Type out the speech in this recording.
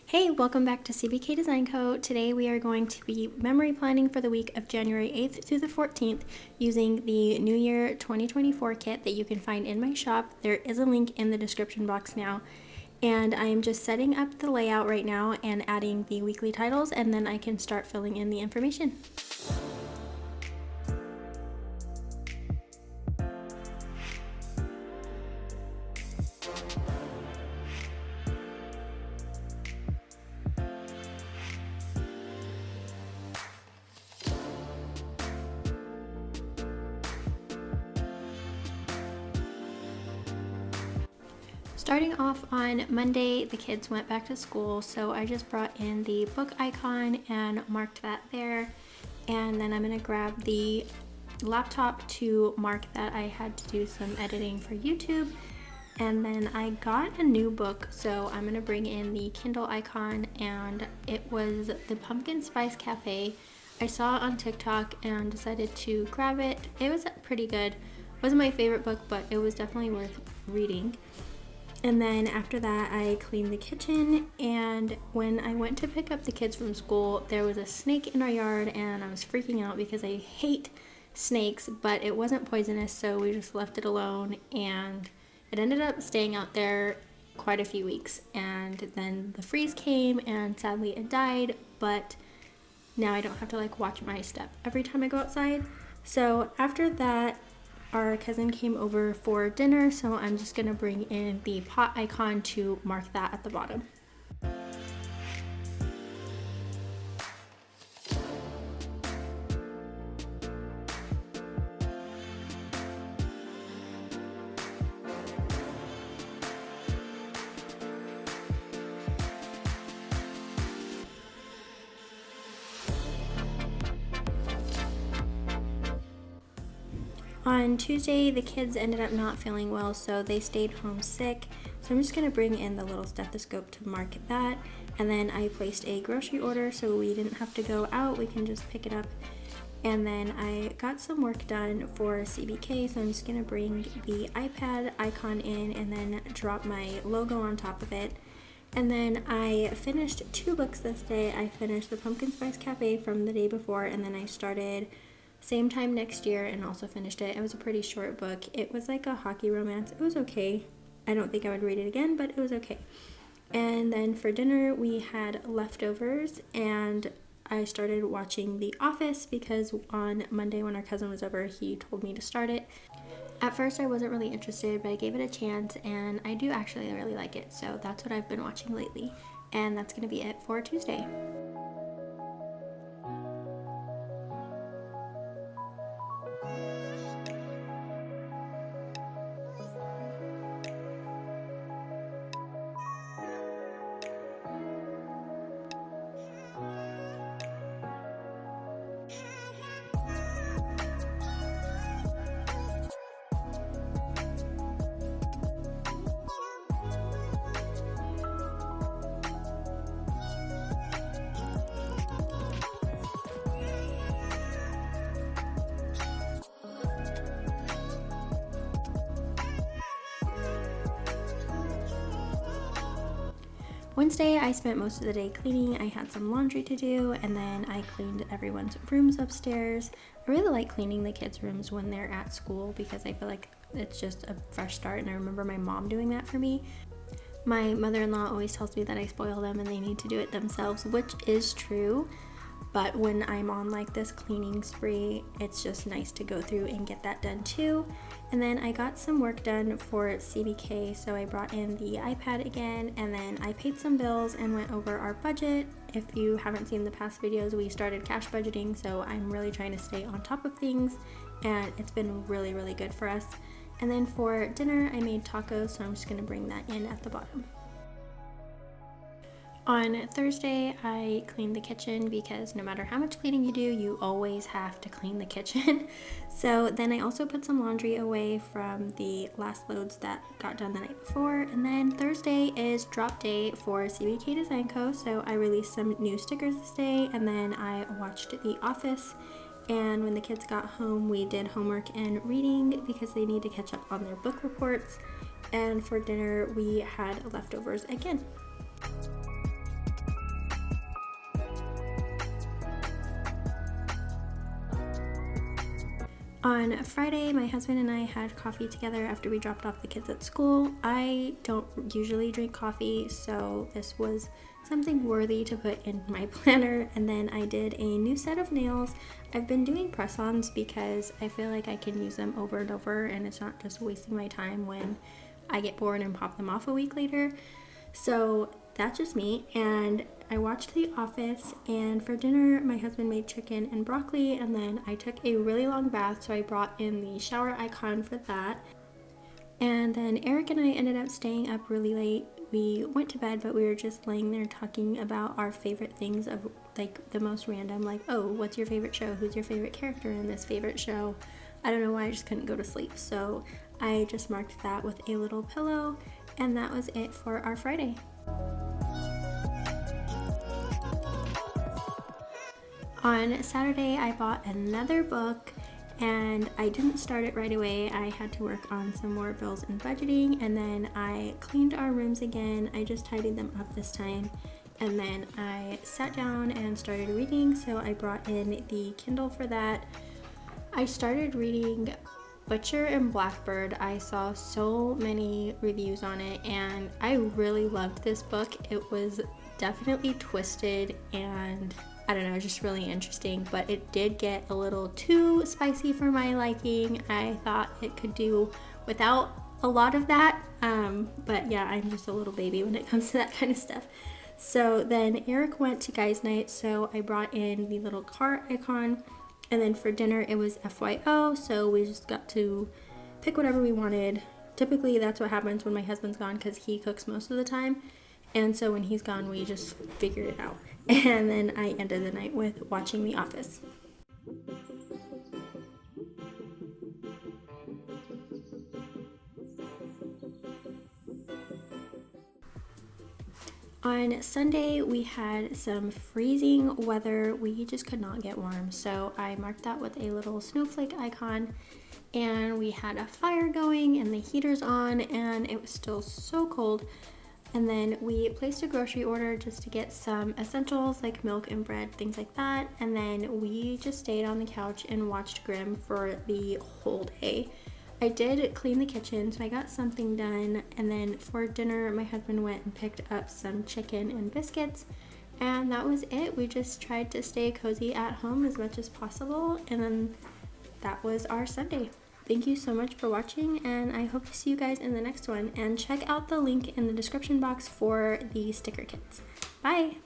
Hey, welcome back to CBKdesignco. Today we are going to be memory planning for the week of January 8th through the 14th using the New Year 2024 kit that you can find in my shop. There is a link in the description box now. And I am just setting up the layout right now and adding the weekly titles, and then I can start filling in the information. Starting off on Monday, the kids went back to school, so I just brought in the book icon and marked that there. And then I'm gonna grab the laptop to mark that I had to do some editing for YouTube. And then I got a new book, so I'm gonna bring in the Kindle icon, and it was the Pumpkin Spice Cafe. I saw it on TikTok and decided to grab it. It was pretty good. It wasn't my favorite book, but it was definitely worth reading. And then after that, I cleaned the kitchen, and when I went to pick up the kids from school, there was a snake in our yard, and I was freaking out because I hate snakes, but it wasn't poisonous, so we just left it alone, and it ended up staying out there quite a few weeks. And then the freeze came, and sadly it died, but now I don't have to watch my step every time I go outside. So after that, our cousin came over for dinner, so I'm just gonna bring in the pot icon to mark that at the bottom. On Tuesday, the kids ended up not feeling well, so they stayed home sick. So I'm just gonna bring in the little stethoscope to mark that. And then I placed a grocery order so we didn't have to go out, we can just pick it up. And then I got some work done for CBK, so I'm just gonna bring the iPad icon in and then drop my logo on top of it. And then I finished 2 books this day. I finished the Pumpkin Spice Cafe from the day before, and then I started Same Time Next Year and also finished it. It was a pretty short book. It was like a hockey romance. It was okay. I don't think I would read it again, but it was okay. And then for dinner, we had leftovers, and I started watching The Office because on Monday when our cousin was over, he told me to start it. At first, I wasn't really interested, but I gave it a chance, and I do actually really like it. So that's what I've been watching lately. And that's gonna be it for Tuesday. Wednesday, I spent most of the day cleaning. I had some laundry to do, and then I cleaned everyone's rooms upstairs. I really like cleaning the kids' rooms when they're at school because I feel like it's just a fresh start, and I remember my mom doing that for me. My mother-in-law always tells me that I spoil them and they need to do it themselves, which is true. But when I'm on this cleaning spree, it's just nice to go through and get that done too. And then I got some work done for CBK, so I brought in the iPad again, and then I paid some bills and went over our budget. If you haven't seen the past videos, we started cash budgeting, so I'm really trying to stay on top of things, and it's been really, really good for us. And then for dinner, I made tacos, so I'm just gonna bring that in at the bottom. On Thursday, I cleaned the kitchen because no matter how much cleaning you do, you always have to clean the kitchen. So then I also put some laundry away from the last loads that got done the night before. And then Thursday is drop day for CBKdesignco, so I released some new stickers this day, and then I watched The Office. And when the kids got home, we did homework and reading because they need to catch up on their book reports. And for dinner, we had leftovers again. On Friday, my husband and I had coffee together after we dropped off the kids at school. I don't usually drink coffee, so this was something worthy to put in my planner. And then I did a new set of nails. I've been doing press-ons because I feel like I can use them over and over, and it's not just wasting my time when I get bored and pop them off a week later. So that's just me. And I watched The Office, and for dinner my husband made chicken and broccoli, and then I took a really long bath, so I brought in the shower icon for that. And then Eric and I ended up staying up really late. We went to bed, but we were just laying there talking about our favorite things, of like the most random, like, oh, what's your favorite show? Who's your favorite character in this favorite show? I don't know why, I just couldn't go to sleep. So I just marked that with a little pillow, and that was it for our Friday. On Saturday, I bought another book, and I didn't start it right away. I had to work on some more bills and budgeting, and then I cleaned our rooms again. I just tidied them up this time, and then I sat down and started reading, so I brought in the Kindle for that. I started reading Butcher and Blackbird. I saw so many reviews on it, and I really loved this book. It was definitely twisted and I don't know, just really interesting, but it did get a little too spicy for my liking. I thought it could do without a lot of that, but yeah, I'm just a little baby when it comes to that kind of stuff. So then Eric went to guys' night, so I brought in the little car icon, and then for dinner it was FYO, so we just got to pick whatever we wanted. Typically that's what happens when my husband's gone, because he cooks most of the time, and so when he's gone we just figured it out. And then I ended the night with watching The Office. On Sunday, we had some freezing weather. We just could not get warm, so I marked that with a little snowflake icon, and we had a fire going and the heaters on, and it was still so cold. And then we placed a grocery order just to get some essentials like milk and bread, things like that. And then we just stayed on the couch and watched Grimm for the whole day. I did clean the kitchen, so I got something done. And then for dinner, my husband went and picked up some chicken and biscuits. And that was it. We just tried to stay cozy at home as much as possible. And then that was our Sunday. Thank you so much for watching, and I hope to see you guys in the next one. And check out the link in the description box for the sticker kits. Bye!